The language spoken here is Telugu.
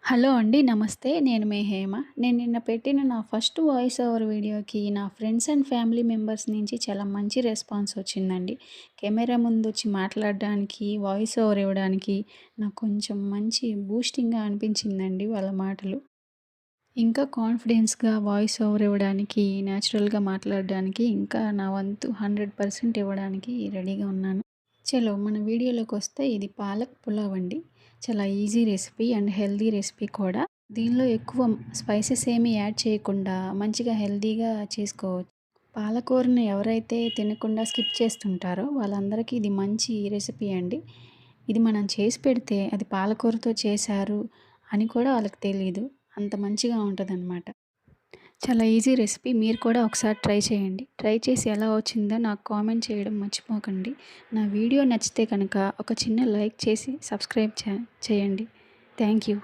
హలో అండి. నమస్తే. నేను మీ హేమ. నేను నిన్న పెట్టిన నా ఫస్ట్ వాయిస్ ఓవర్ వీడియోకి నా ఫ్రెండ్స్ అండ్ ఫ్యామిలీ మెంబర్స్ నుంచి చాలా మంచి రెస్పాన్స్ వచ్చిందండి. కెమెరా ముందొచ్చి మాట్లాడడానికి, వాయిస్ ఓవర్ ఇవ్వడానికి నాకు కొంచెం మంచి బూస్టింగ్‌గా అనిపించిందండి వాళ్ళ మాటలు. ఇంకా కాన్ఫిడెన్స్‌గా వాయిస్ ఓవర్ ఇవ్వడానికి, నేచురల్‌గా మాట్లాడడానికి ఇంకా నా వంతు 100% ఇవ్వడానికి రెడీగా ఉన్నాను. చలో మన వీడియోలోకొస్తే ఇది పాలక్ పులావ్ అండి. చాలా easy recipe and healthy recipe కూడా. దీనిలో ఎక్కువ స్పైసెస్ ఏమీ యాడ్ చేయకుండా మంచిగా హెల్తీగా చేసుకోవచ్చు. పాలకూరని ఎవరైతే తినకుండా స్కిప్ చేస్తుంటారో వాళ్ళందరికీ ఇది మంచి రెసిపీ అండి. ఇది మనం చేసి పెడితే అది పాలకూరతో చేశారు అని కూడా వాళ్ళకి తెలీదు. అంత మంచిగా ఉంటదనమాట. చాలా ఈజీ రెసిపీ. మీరు కూడా ఒకసారి ట్రై చేయండి. ట్రై చేసి ఎలా వచ్చిందో నాకు కామెంట్ చేయడం మర్చిపోకండి. నా వీడియో నచ్చితే కనుక ఒక చిన్న లైక్ చేసి సబ్స్క్రైబ్ చేయండి. Thank you.